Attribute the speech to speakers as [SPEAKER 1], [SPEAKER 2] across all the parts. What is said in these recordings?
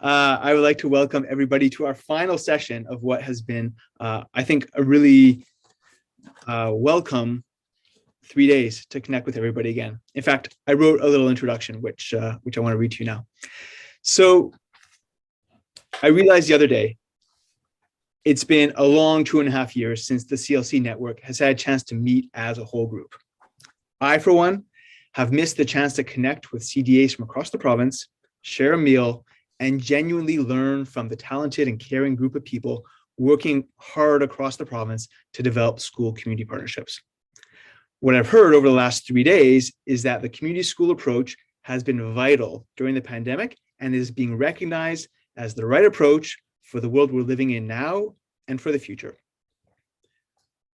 [SPEAKER 1] I would like to welcome everybody to our final session of what has been, I think, a really welcome 3 days to connect with everybody again. In fact, I wrote a little introduction, which I want to read to you now. So I realized the other day, it's been a long 2.5 years since the CLC network has had a chance to meet as a whole group. I, for one, have missed the chance to connect with CDAs from across the province, share a meal, and genuinely learn from the talented and caring group of people working hard across the province to develop school community partnerships. What I've heard over the last 3 days is that the community school approach has been vital during the pandemic and is being recognized as the right approach for the world we're living in now and for the future.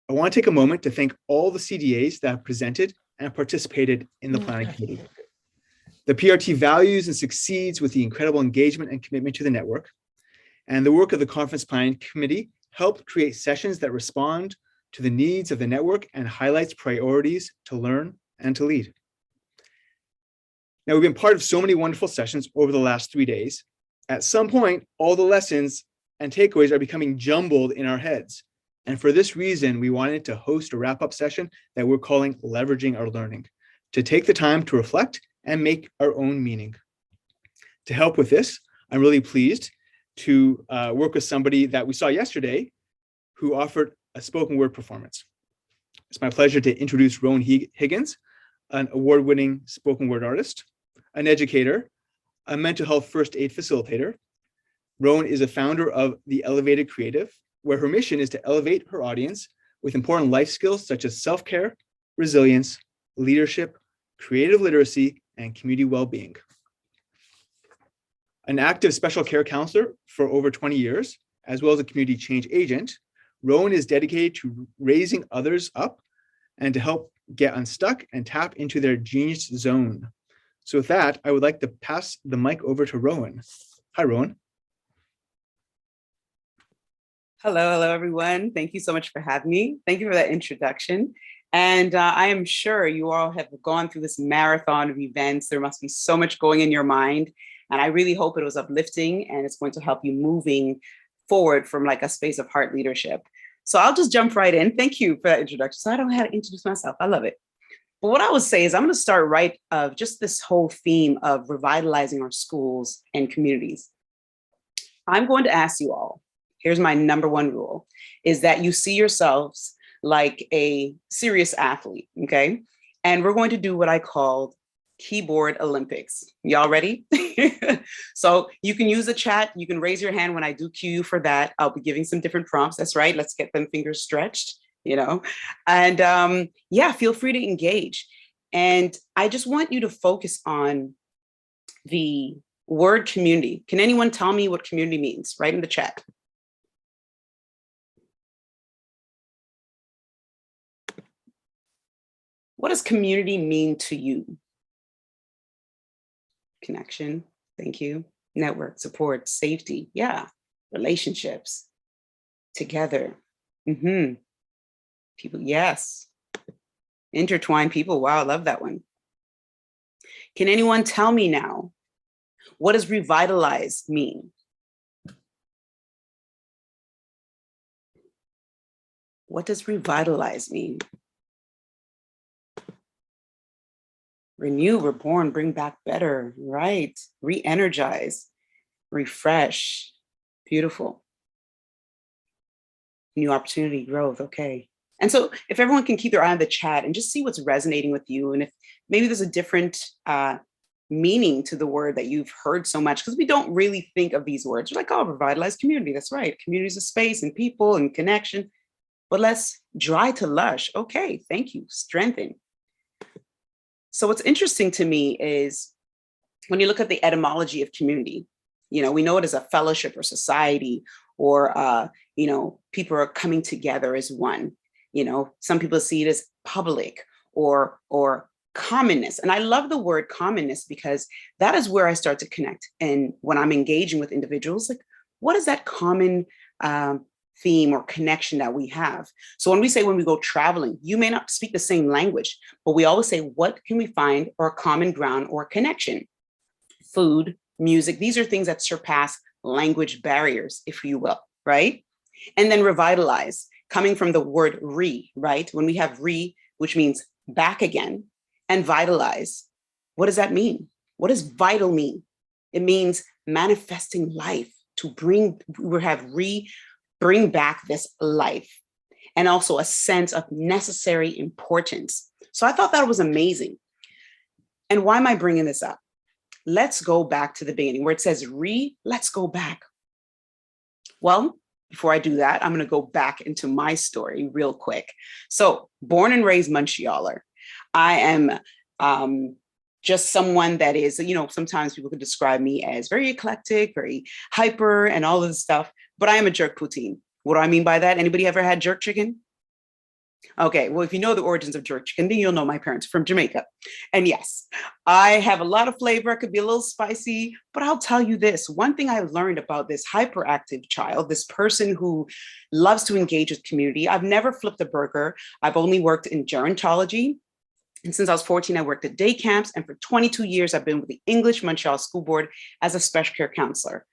[SPEAKER 1] I want to take a moment to thank all the CDAs that have presented and participated in the planning committee. The PRT values and succeeds with the incredible engagement and commitment to the network. And the work of the conference planning committee helped create sessions that respond to the needs of the network and highlights priorities to learn and to lead. Now, we've been part of so many wonderful sessions over the last 3 days. At some point, all the lessons and takeaways are becoming jumbled in our heads. And for this reason, we wanted to host a wrap-up session that we're calling Leveraging Our Learning, to take the time to reflect and make our own meaning. To help with this, I'm really pleased to work with somebody that we saw yesterday who offered a spoken word performance. It's my pleasure to introduce Rowan Higgins, an award-winning spoken word artist, an educator, a mental health first aid facilitator. Rowan is a founder of The Elevated Creative, where her mission is to elevate her audience with important life skills such as self-care, resilience, leadership, creative literacy, and community well-being. An active special care counselor for over 20 years, as well as a community change agent, Rowan is dedicated to raising others up and to help get unstuck and tap into their genius zone. So with that, I would like to pass the mic over to Rowan. Hi, Rowan.
[SPEAKER 2] Hello, everyone. Thank you so much for having me. Thank you for that introduction. And I am sure you all have gone through this marathon of events. There must be so much going in your mind. And I really hope it was uplifting and it's going to help you moving forward from like a space of heart leadership. So I'll just jump right in. Thank you for that introduction. So I don't know how to introduce myself. I love it. But what I would say is I'm going to start right of just this whole theme of revitalizing our schools and communities. I'm going to ask you all, here's my number one rule, is that you see yourselves like a serious athlete, okay? And we're going to do what I call keyboard Olympics. Y'all ready? So you can use the chat. You can raise your hand when I do cue you for that. I'll be giving some different prompts. That's right. Let's get them fingers stretched, you know? And yeah, feel free to engage. And I just want you to focus on the word community. Can anyone tell me what community means? Right in the chat. What does community mean to you? Connection, thank you. Network, support, safety, yeah. Relationships, together. People, yes. Intertwined people, wow, I love that one. Can anyone tell me now, what does revitalize mean? What does revitalize mean? Renew, reborn, bring back better, right? Re-energize, refresh, beautiful. New opportunity, growth, okay. And so if everyone can keep their eye on the chat and just see what's resonating with you, and if maybe there's a different meaning to the word that you've heard so much, because we don't really think of these words. We're like, oh, revitalize community, that's right. Community is a space and people and connection, but let's dry to lush. Okay, thank you, strengthen. So what's interesting to me is when you look at the etymology of community, you know, we know it as a fellowship or society, or, you know, people are coming together as one. You know, some people see it as public or commonness. And I love the word commonness because that is where I start to connect. And when I'm engaging with individuals, like, what is that common theme or connection that we have? So when we say, when we go traveling, you may not speak the same language, but we always say, what can we find or a common ground or connection? Food, music. These are things that surpass language barriers, if you will, right? And then revitalize, coming from the word right? When we have which means back again, and vitalize. What does that mean? What does vital mean? It means manifesting life, to bring back this life, and also a sense of necessary importance. So I thought that was amazing. And why am I bringing this up? Let's go back to the beginning where it says let's go back. Well, before I do that, I'm going to go back into my story real quick. So born and raised Montrealer. I am just someone that is, sometimes people could describe me as very eclectic, very hyper and all of this stuff, but I am a jerk poutine. What do I mean by that? Anybody ever had jerk chicken? Okay, well, if you know the origins of jerk chicken, then you'll know my parents are from Jamaica. And yes, I have a lot of flavor. I could be a little spicy, but I'll tell you this. One thing I've learned about this hyperactive child, this person who loves to engage with community, I've never flipped a burger. I've only worked in gerontology. And since I was 14, I worked at day camps. And for 22 years, I've been with the English Montreal School Board as a special care counselor.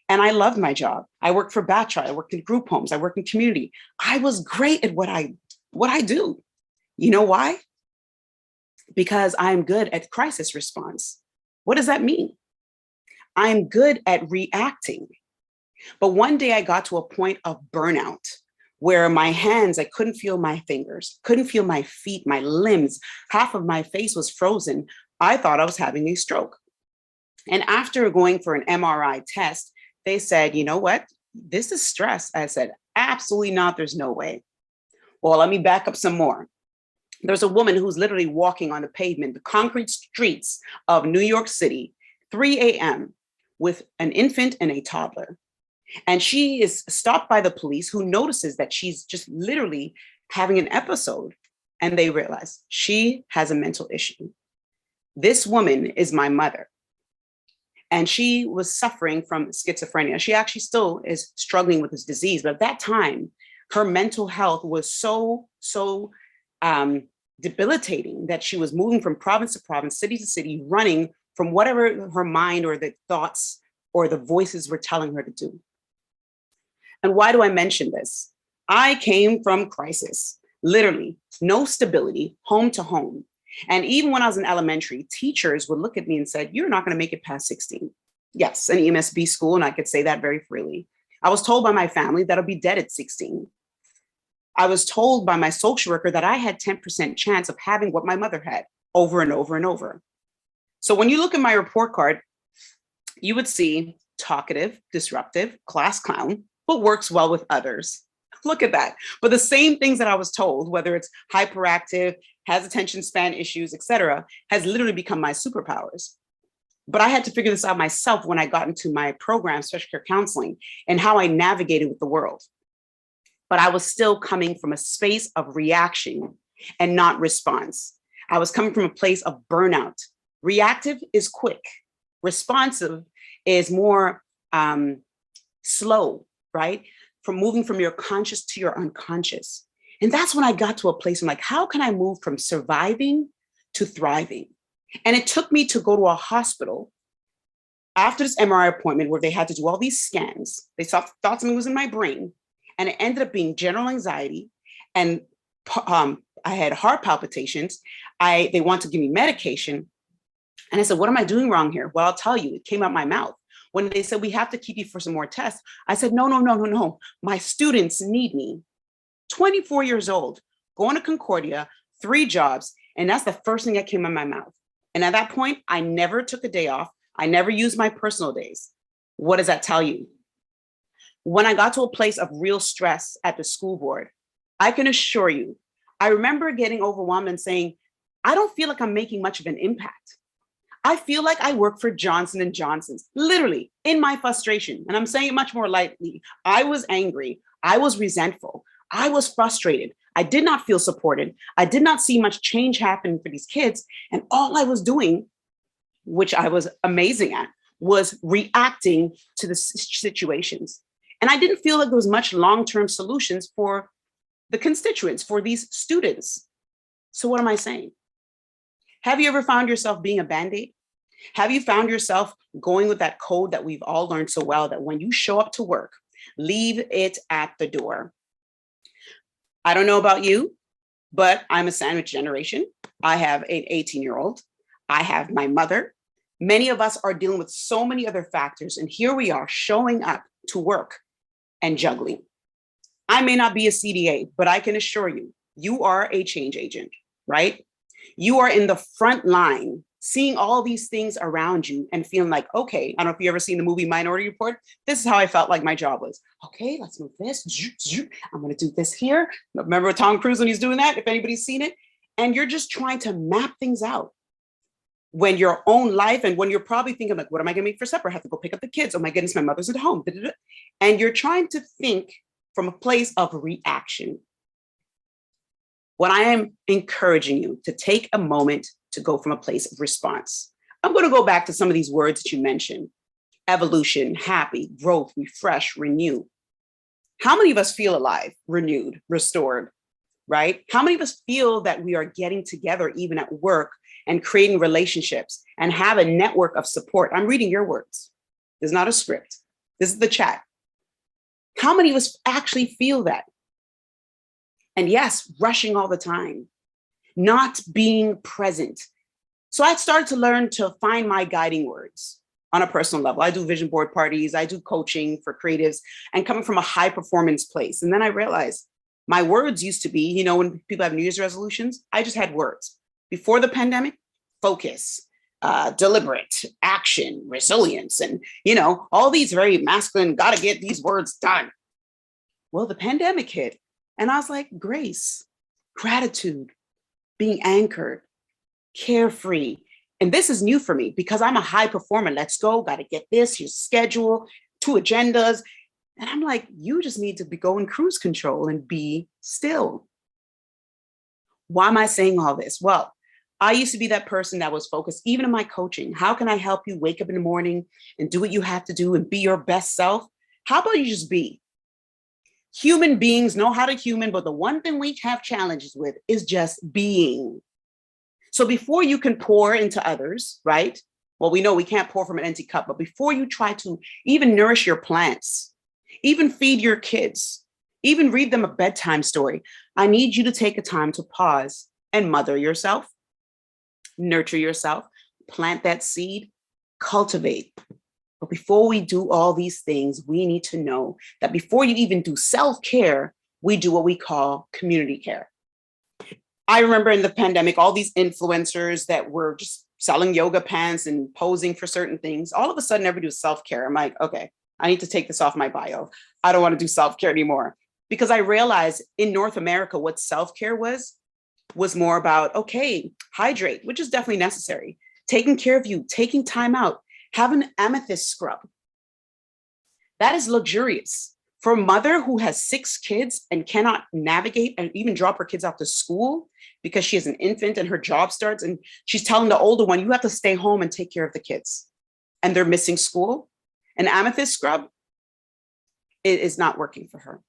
[SPEAKER 2] And I loved my job. I worked for Bachelor. I worked in group homes. I worked in community. I was great at what I do. You know why? Because I'm good at crisis response. What does that mean? I'm good at reacting. But one day I got to a point of burnout where my hands, I couldn't feel my fingers, couldn't feel my feet, my limbs, half of my face was frozen. I thought I was having a stroke. And after going for an MRI test, they said, you know what? This is stress. I said, absolutely not. There's no way. Well, let me back up some more. There's a woman who's literally walking on the pavement, the concrete streets of New York City, 3 a.m. with an infant and a toddler. And she is stopped by the police, who notices that she's just literally having an episode. And they realize she has a mental issue. This woman is my mother. And she was suffering from schizophrenia. She actually still is struggling with this disease. But at that time, her mental health was so debilitating that she was moving from province to province, city to city, running from whatever her mind or the thoughts or the voices were telling her to do. And why do I mention this? I came from crisis, literally, no stability, home to home. And even when I was in elementary, teachers would look at me and said, you're not going to make it past 16. Yes, an EMSB school, and I could say that very freely. I was told by my family that I'll be dead at 16. I was told by my social worker that I had 10% chance of having what my mother had, over and over and over. So when you look at my report card, you would see talkative, disruptive, class clown, but works well with others. Look at that. But the same things that I was told, whether it's hyperactive, has attention span issues, etc., has literally become my superpowers. But I had to figure this out myself when I got into my program, special care counseling, and how I navigated with the world. But I was still coming from a space of reaction and not response. I was coming from a place of burnout. Reactive is quick. Responsive is more slow, right? From moving from your conscious to your unconscious. And that's when I got to a place I'm like, how can I move from surviving to thriving? And it took me to go to a hospital after this MRI appointment where they had to do all these scans. They thought something was in my brain, and it ended up being general anxiety. And I had heart palpitations. They want to give me medication. And I said, what am I doing wrong here? Well, I'll tell you, it came out my mouth. When they said, we have to keep you for some more tests, I said, no. My students need me. 24 years old, going to Concordia, 3 jobs. And that's the first thing that came out of my mouth. And at that point, I never took a day off. I never used my personal days. What does that tell you? When I got to a place of real stress at the school board, I can assure you, I remember getting overwhelmed and saying, I don't feel like I'm making much of an impact. I feel like I work for Johnson & Johnson's, literally in my frustration. And I'm saying it much more lightly. I was angry. I was resentful. I was frustrated. I did not feel supported. I did not see much change happen for these kids. And all I was doing, which I was amazing at, was reacting to the situations. And I didn't feel like there was much long-term solutions for the constituents, for these students. So what am I saying? Have you ever found yourself being a Band-Aid? Have you found yourself going with that code that we've all learned so well, that when you show up to work, leave it at the door? I don't know about you, but I'm a sandwich generation. I have an 18-year-old. I have my mother. Many of us are dealing with so many other factors. And here we are showing up to work and juggling. I may not be a CDA, but I can assure you, you are a change agent, right? You are in the front line, seeing all these things around you and feeling like, okay, I don't know if you ever seen the movie Minority Report. This is how I felt like my job was. Okay, let's move this. I'm going to do this here. Remember Tom Cruise when he's doing that, if anybody's seen it? And you're just trying to map things out when your own life, and when you're probably thinking like, what am I going to make for supper? I have to go pick up the kids. Oh my goodness, my mother's at home. And you're trying to think from a place of reaction. What I am encouraging you to take a moment to go from a place of response. I'm going to go back to some of these words that you mentioned: evolution, happy, growth, refresh, renew. How many of us feel alive, renewed, restored, right? How many of us feel that we are getting together even at work and creating relationships and have a network of support? I'm reading your words. There's not a script. This is the chat. How many of us actually feel that? And yes, rushing all the time, not being present. So I started to learn to find my guiding words on a personal level. I do vision board parties, I do coaching for creatives, and coming from a high performance place. And then I realized my words used to be, you know, when people have New Year's resolutions, I just had words. Before the pandemic, focus, deliberate, action, resilience, and, you know, all these very masculine, gotta get these words done. Well, the pandemic hit. And I was like, grace, gratitude, being anchored, carefree. And this is new for me because I'm a high performer. Let's go, got to get this, your schedule, 2 agendas. And I'm like, you just need to go in cruise control and be still. Why am I saying all this? Well, I used to be that person that was focused, even in my coaching. How can I help you wake up in the morning and do what you have to do and be your best self? How about you just be? Human beings know how to human, but the one thing we have challenges with is just being. So before you can pour into others, right? Well, we know we can't pour from an empty cup, but before you try to even nourish your plants, even feed your kids, even read them a bedtime story, I need you to take a time to pause and mother yourself, nurture yourself, plant that seed, cultivate. But before we do all these things, we need to know that before you even do self-care, we do what we call community care. I remember in the pandemic, all these influencers that were just selling yoga pants and posing for certain things. All of a sudden, everybody was self-care. I'm like, okay, I need to take this off my bio. I don't want to do self-care anymore. Because I realized in North America, what self-care was more about, okay, hydrate, which is definitely necessary. Taking care of you, taking time out. Have an amethyst scrub. That is luxurious. For a mother who has 6 kids and cannot navigate and even drop her kids off to school because she is an infant and her job starts and she's telling the older one, you have to stay home and take care of the kids. And they're missing school. An amethyst scrub is not working for her.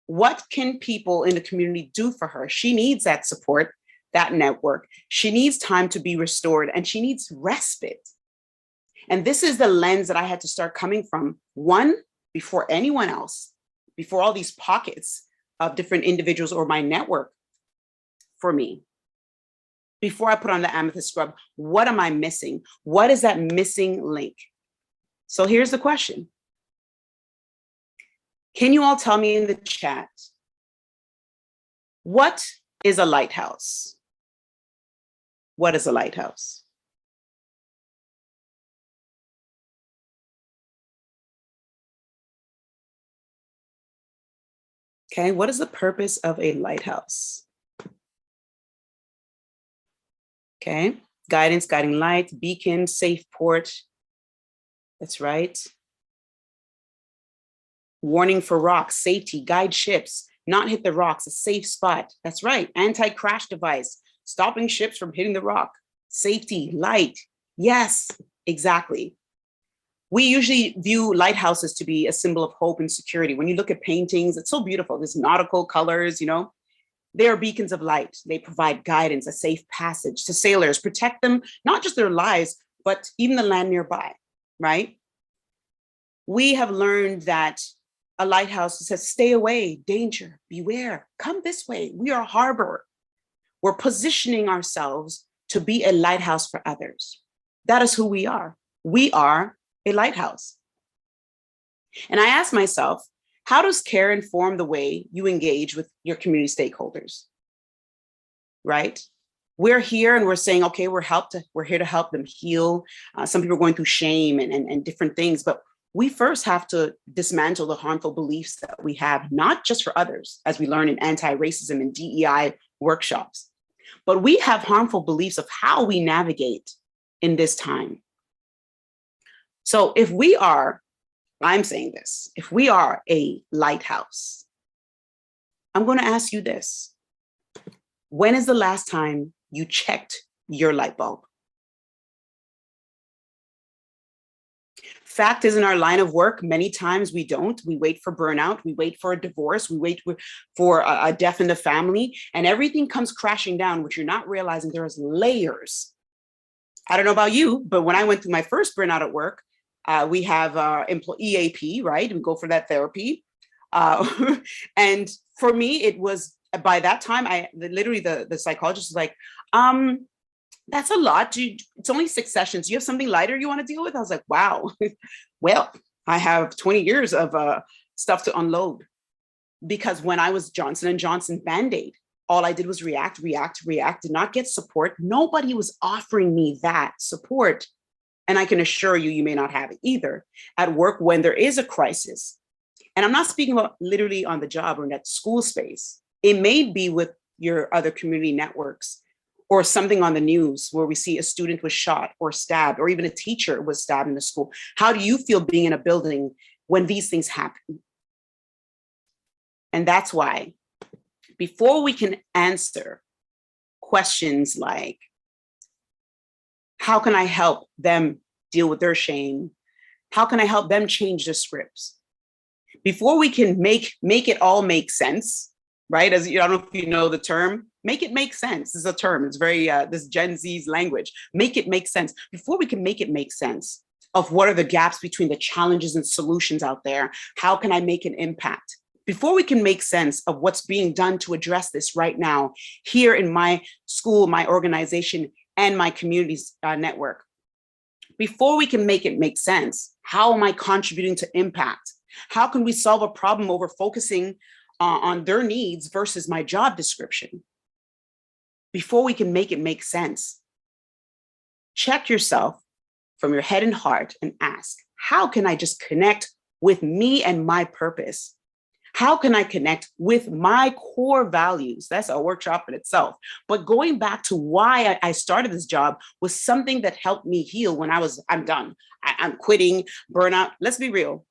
[SPEAKER 2] What can people in the community do for her? She needs that support, that network. She needs time to be restored and she needs respite. And this is the lens that I had to start coming from. One, before anyone else, before all these pockets of different individuals or my network for me. Before I put on the amethyst scrub, what am I missing? What is that missing link? So here's the question. Can you all tell me in the chat, what is a lighthouse? What is a lighthouse? Okay, what is the purpose of a lighthouse? Okay, guidance, guiding light, beacon, safe port. That's right. Warning for rocks, safety, guide ships, not hit the rocks, a safe spot. That's right, anti-crash device, stopping ships from hitting the rock, safety, light. Yes, exactly. We usually view lighthouses to be a symbol of hope and security. When you look at paintings, it's so beautiful. There's nautical colors, you know. They are beacons of light. They provide guidance, a safe passage to sailors, protect them, not just their lives, but even the land nearby, right? We have learned that a lighthouse says, stay away, danger, beware, come this way. We are a harbor. We're positioning ourselves to be a lighthouse for others. That is who we are. We are a lighthouse. And I asked myself, how does care inform the way you engage with your community stakeholders? Right? We're here and we're saying, okay, we're here to help them heal. Some people are going through shame and different things, but we first have to dismantle the harmful beliefs that we have, not just for others, as we learn in anti-racism and DEI workshops, but we have harmful beliefs of how we navigate in this time. So if we are, I'm saying this, if we are a lighthouse, I'm going to ask you this. When is the last time you checked your light bulb? Fact is, in our line of work, many times we don't. We wait for burnout. We wait for a divorce. We wait for a death in the family, and everything comes crashing down, which you're not realizing there's layers. I don't know about you, but when I went through my first burnout at work, we have EAP, right? We go for that therapy. And for me, it was, by that time, literally the psychologist was like, that's a lot. It's only 6 sessions. Do you have something lighter you want to deal with? I was like, wow. Well, I have 20 years of stuff to unload. Because when I was Johnson & Johnson Band-Aid, all I did was react, did not get support. Nobody was offering me that support. And I can assure you, you may not have it either at work when there is a crisis. And I'm not speaking about literally on the job or in that school space. It may be with your other community networks, or something on the news where we see a student was shot or stabbed, or even a teacher was stabbed in the school. How do you feel being in a building when these things happen? And that's why, before we can answer questions like, how can I help them deal with their shame? How can I help them change their scripts? Before we can make it all make sense, right? As I don't know if you know the term, make it make sense is a term. It's very, this Gen Z's language. Make it make sense. Before we can make it make sense of what are the gaps between the challenges and solutions out there, how can I make an impact? Before we can make sense of what's being done to address this right now, here in my school, my organization, and my community's network, before we can make it make sense, how am I contributing to impact? How can we solve a problem over focusing on their needs versus my job description? Before we can make it make sense, check yourself from your head and heart and ask, how can I just connect with me and my purpose? How can I connect with my core values? That's a workshop in itself. But going back to why I started this job was something that helped me heal when I'm done. I'm quitting, burnout. Let's be real.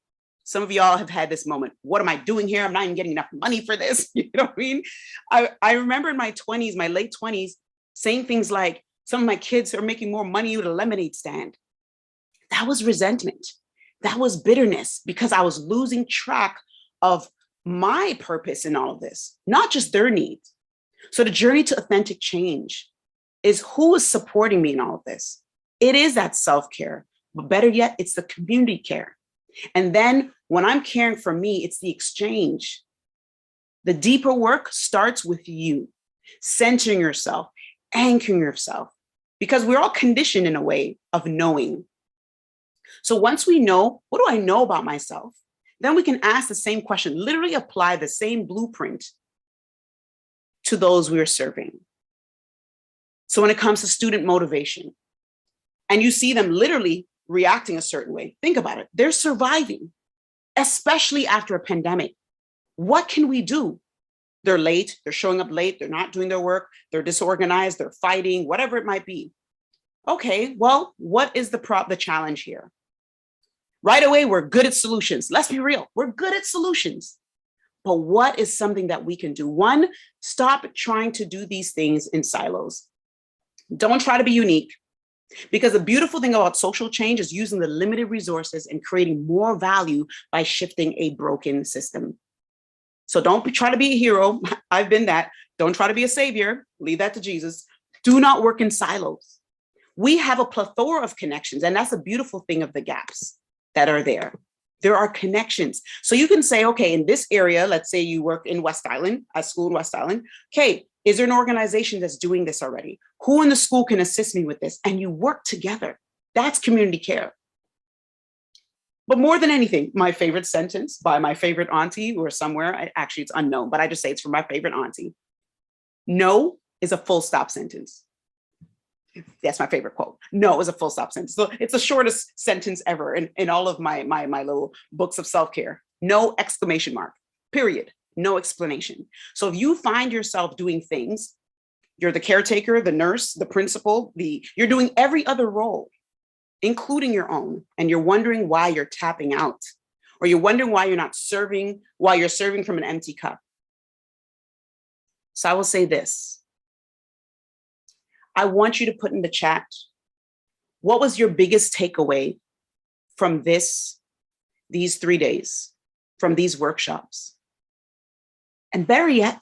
[SPEAKER 2] Some of y'all have had this moment. What am I doing here? I'm not even getting enough money for this. You know what I mean? I remember in my 20s, my late 20s, saying things like, some of my kids are making more money with a lemonade stand. That was resentment. That was bitterness, because I was losing track of my purpose in all of this, not just their needs. So the journey to authentic change is who is supporting me in all of this. It is that self-care, but better yet, it's the community care. And then when I'm caring for me, it's the exchange. The deeper work starts with you, centering yourself, anchoring yourself, because we're all conditioned in a way of knowing. So once we know, what do I know about myself? Then we can ask the same question, literally apply the same blueprint to those we are serving. So when it comes to student motivation, and you see them literally reacting a certain way, think about it. They're surviving, especially after a pandemic. What can we do? They're late, they're showing up late, they're not doing their work, they're disorganized, they're fighting, whatever it might be. Okay, well, what is the challenge here? Right away, we're good at solutions. Let's be real, we're good at solutions. But what is something that we can do? One, stop trying to do these things in silos. Don't try to be unique. Because the beautiful thing about social change is using the limited resources and creating more value by shifting a broken system. So don't try to be a hero. I've been that. Don't try to be a savior. Leave that to Jesus. Do not work in silos. We have a plethora of connections, and that's a beautiful thing of the gaps that are there. There are connections. So you can say, okay, in this area, let's say you work in West Island, a school in West Island. Okay, is there an organization that's doing this already? Who in the school can assist me with this? And you work together. That's community care. But more than anything, my favorite sentence by my favorite auntie or somewhere, actually it's unknown, but I just say it's from my favorite auntie. No is a full stop sentence. That's my favorite quote. No is a full stop sentence. So it's the shortest sentence ever in all of my little books of self-care. No exclamation mark, period. No explanation. So if you find yourself doing things, you're the caretaker, the nurse, the principal, you're doing every other role, including your own, and you're wondering why you're tapping out, or you're wondering why you're not serving, why you're serving from an empty cup. So I will say this. I want you to put in the chat, what was your biggest takeaway from these 3 days, from these workshops? And better yet,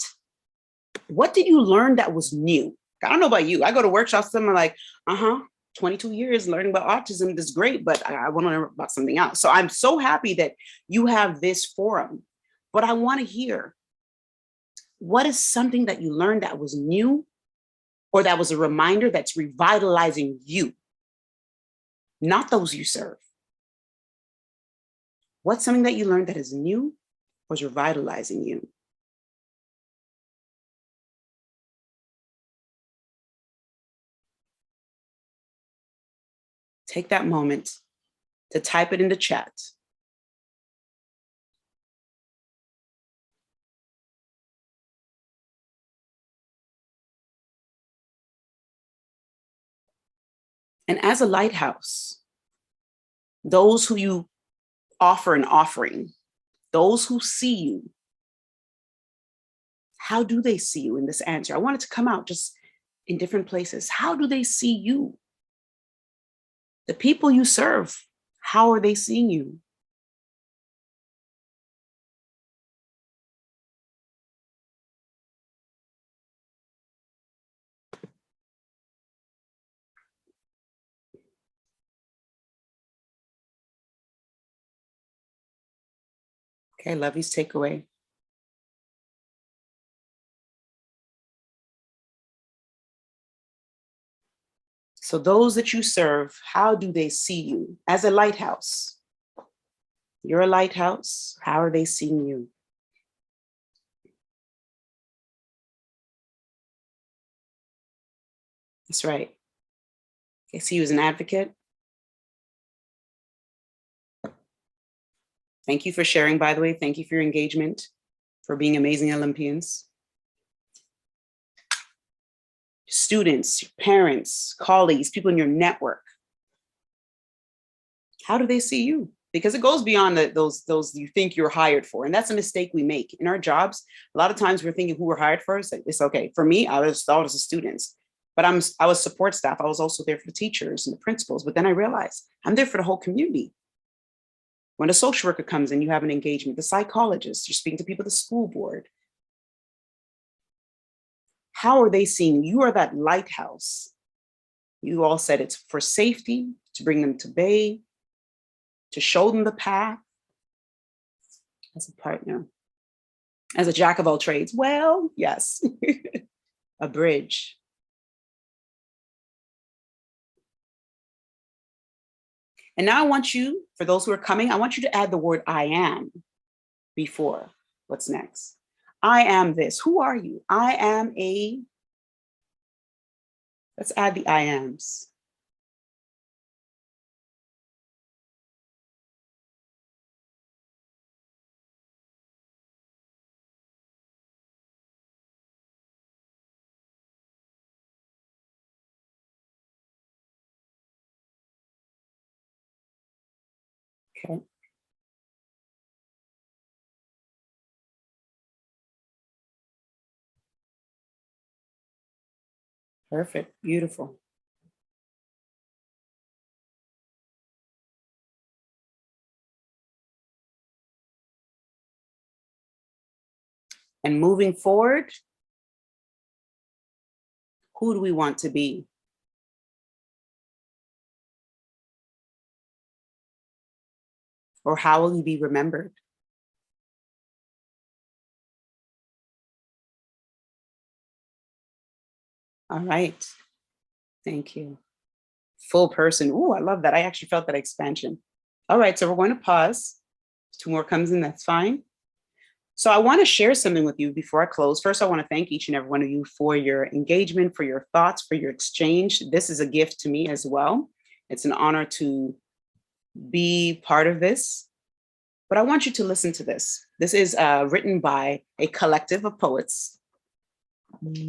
[SPEAKER 2] what did you learn that was new? I don't know about you. I go to workshops and I'm like, 22 years learning about autism, this is great, but I want to learn about something else. So I'm so happy that you have this forum, but I want to hear, what is something that you learned that was new, or that was a reminder that's revitalizing you, not those you serve? What's something that you learned that is new or is revitalizing you? Take that moment to type it in the chat. And as a lighthouse, those who you offer an offering, those who see you, how do they see you in this answer? I want it to come out just in different places. How do they see you? The people you serve, how are they seeing you? Okay, Lovey's takeaway. So those that you serve, how do they see you as a lighthouse? You're a lighthouse. How are they seeing you? That's right. They see you as an advocate. Thank you for sharing, by the way. Thank you for your engagement, for being amazing Olympians. Students, parents, colleagues, people in your network. How do they see you? Because it goes beyond those you think you're hired for. And that's a mistake we make in our jobs. A lot of times we're thinking who we're hired for. It's okay. For me, I was thought as a student, but I was support staff. I was also there for the teachers and the principals. But then I realized I'm there for the whole community. When a social worker comes in, you have an engagement. The psychologist, you're speaking to people at the school board. How are they seeing you? You are that lighthouse. You all said it's for safety, to bring them to bay, to show them the path. As a partner, as a jack of all trades. Well, yes, a bridge. And now I want you, for those who are coming, I want you to add the word I am before what's next. I am this. Who are you? I am a, let's add the I ams. Okay. Perfect. Beautiful. And moving forward, who do we want to be? Or how will you be remembered? All right. Thank you. Full person. Ooh, I love that. I actually felt that expansion. All right, so we're going to pause. Two more comes in, that's fine. So I want to share something with you before I close. First, I want to thank each and every one of you for your engagement, for your thoughts, for your exchange. This is a gift to me as well. It's an honor to be part of this. But I want you to listen to this. This is written by a collective of poets.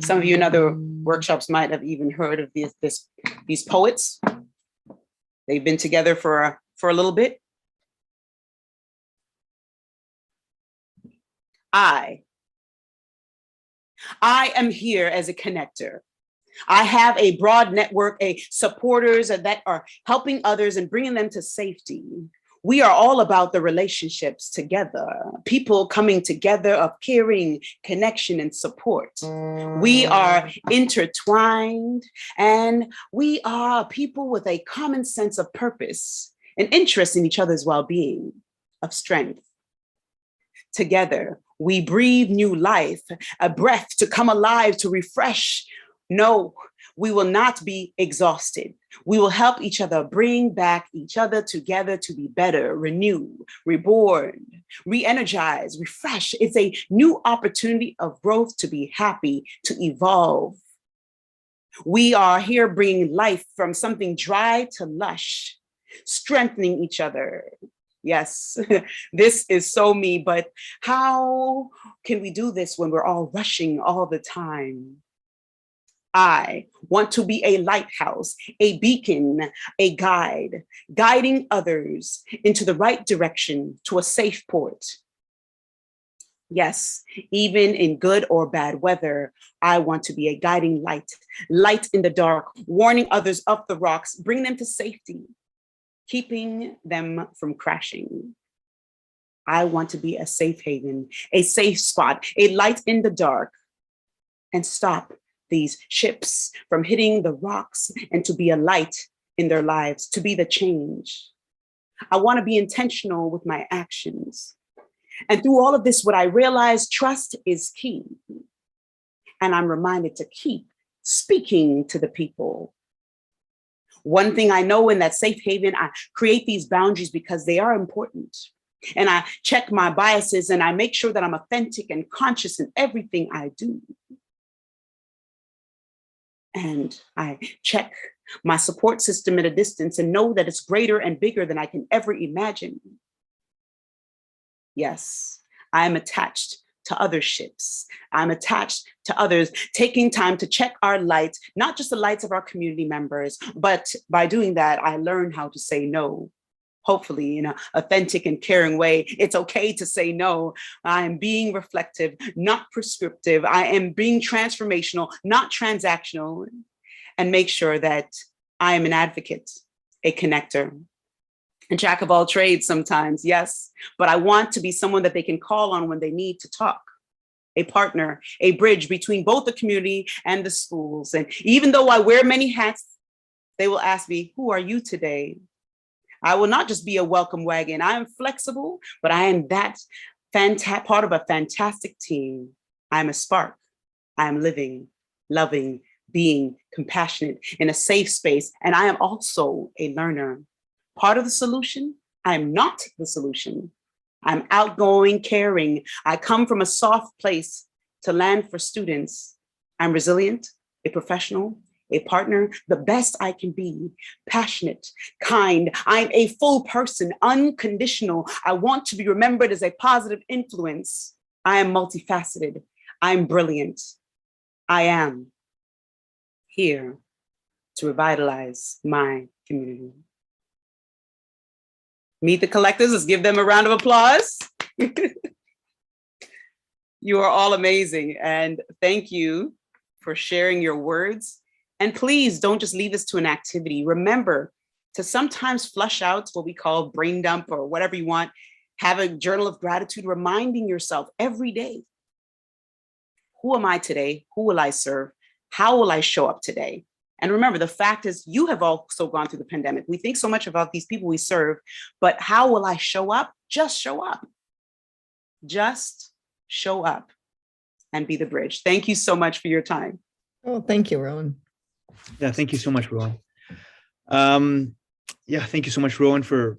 [SPEAKER 2] Some of you in other workshops might have even heard of these poets. They've been together for a little bit. I am here as a connector. I have a broad network, of supporters that are helping others and bringing them to safety. We are all about the relationships together, people coming together of caring, connection, and support. We are intertwined, and we are people with a common sense of purpose and interest in each other's well-being, of strength. Together, we breathe new life, a breath to come alive, to refresh. No, we will not be exhausted. We will help each other bring back each other together to be better, renew, reborn, re-energize, refresh. It's a new opportunity of growth, to be happy, to evolve. We are here bringing life from something dry to lush, strengthening each other. Yes, this is so me, but how can we do this when we're all rushing all the time? I want to be a lighthouse, a beacon, a guide, guiding others into the right direction, to a safe port. Yes, even in good or bad weather, I want to be a guiding light, light in the dark, warning others up the rocks, bring them to safety, keeping them from crashing. I want to be a safe haven, a safe spot, a light in the dark, and stop these ships from hitting the rocks, and to be a light in their lives, to be the change. I want to be intentional with my actions. And through all of this, what I realized, trust is key. And I'm reminded to keep speaking to the people. One thing I know in that safe haven, I create these boundaries because they are important. And I check my biases, and I make sure that I'm authentic and conscious in everything I do. And I check my support system at a distance and know that it's greater and bigger than I can ever imagine. Yes, I'm attached to other ships. I'm attached to others, taking time to check our lights, not just the lights of our community members, but by doing that, I learn how to say no. Hopefully in an authentic and caring way. It's okay to say no. I am being reflective, not prescriptive. I am being transformational, not transactional, and make sure that I am an advocate, a connector, a jack of all trades sometimes, yes, but I want to be someone that they can call on when they need to talk, a partner, a bridge between both the community and the schools. And even though I wear many hats, they will ask me, who are you today? I will not just be a welcome wagon. I am flexible, but I am that part of a fantastic team. I'm a spark. I am living, loving, being compassionate in a safe space. And I am also a learner. Part of the solution, I am not the solution. I'm outgoing, caring. I come from a soft place to land for students. I'm resilient, a professional, a partner, the best I can be, passionate, kind. I'm a full person, unconditional. I want to be remembered as a positive influence. I am multifaceted. I'm brilliant. I am here to revitalize my community. Meet the collectors. Let's give them a round of applause. You are all amazing. And thank you for sharing your words. And please don't just leave this to an activity. Remember to sometimes flush out what we call brain dump or whatever you want. Have a journal of gratitude, reminding yourself every day, who am I today? Who will I serve? How will I show up today? And remember, the fact is, you have also gone through the pandemic. We think so much about these people we serve, but how will I show up? Just show up. Just show up and be the bridge. Thank you so much for your time.
[SPEAKER 3] Oh, thank you, Rowan.
[SPEAKER 1] Yeah, thank you so much, Rowan. Yeah, thank you so much, Rowan, for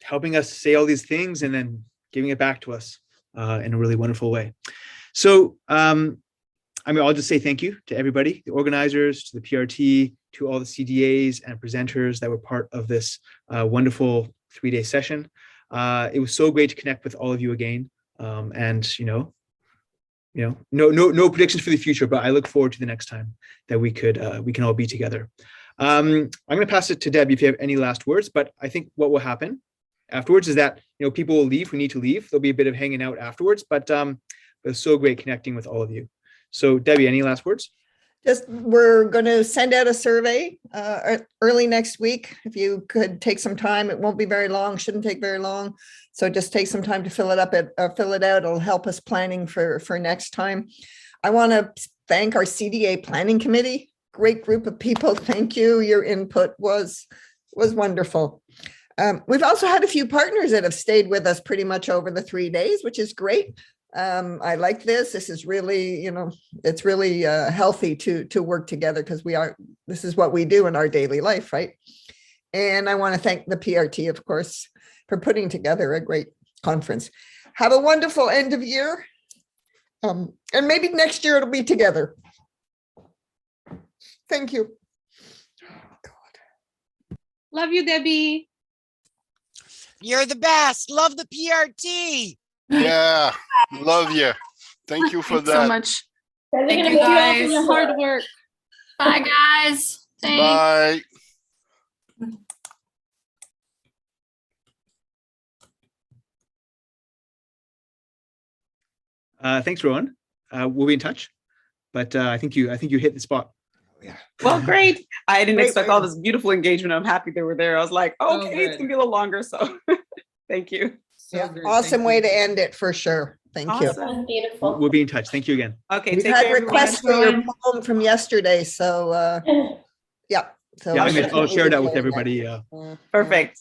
[SPEAKER 1] helping us say all these things and then giving it back to us in a really wonderful way. So, I'll just say thank you to everybody, the organizers, to the PRT, to all the CDAs and presenters that were part of this wonderful 3-day session. It was so great to connect with all of you again. And no predictions for the future, but I look forward to the next time that we can all be together. I'm going to pass it to Deb if you have any last words, but I think what will happen afterwards is that people will leave who need to leave. There'll be a bit of hanging out afterwards, but it's so great connecting with all of you. So Debbie, any last words?
[SPEAKER 3] Just, we're going to send out a survey early next week. If you could take some time, it won't be very long, shouldn't take very long. So just take some time to fill it out. It'll help us planning for next time. I want to thank our CDA planning committee. Great group of people. Thank you. Your input was wonderful. We've also had a few partners that have stayed with us pretty much over the 3 days, which is great. I like this. This is really, it's really healthy to work together because this is what we do in our daily life, right? And I want to thank the PRT, of course, for putting together a great conference. Have a wonderful end of year. And maybe next year it'll be together. Thank you.
[SPEAKER 4] Love you, Debbie.
[SPEAKER 5] You're the best. Love the PRT.
[SPEAKER 6] Yeah, love you. Thank you for
[SPEAKER 4] Thanks
[SPEAKER 6] that.
[SPEAKER 4] so much.
[SPEAKER 7] Thank
[SPEAKER 4] Thank you guys for your hard work. Bye, guys. Thanks.
[SPEAKER 6] Bye.
[SPEAKER 1] Thanks, Rowan. We'll be in touch, but I think you hit the spot.
[SPEAKER 2] Well, great. I didn't
[SPEAKER 3] Great,
[SPEAKER 2] expect all this beautiful engagement. I'm happy they were there. I was like,
[SPEAKER 4] So
[SPEAKER 2] okay, it's
[SPEAKER 4] good.
[SPEAKER 2] gonna be a little longer. So thank you.
[SPEAKER 3] Yeah, awesome way to end it for sure. Thank you.
[SPEAKER 2] Awesome.
[SPEAKER 7] That was beautiful.
[SPEAKER 1] We'll be in touch. Thank you again.
[SPEAKER 2] Okay,
[SPEAKER 3] We've
[SPEAKER 2] take
[SPEAKER 3] had
[SPEAKER 2] care, everyone.
[SPEAKER 3] requests for your poem from yesterday, so yeah. So
[SPEAKER 1] Yeah,
[SPEAKER 3] I'm
[SPEAKER 1] I'll
[SPEAKER 3] definitely
[SPEAKER 1] share that with
[SPEAKER 3] sharing
[SPEAKER 1] everybody.
[SPEAKER 2] Perfect.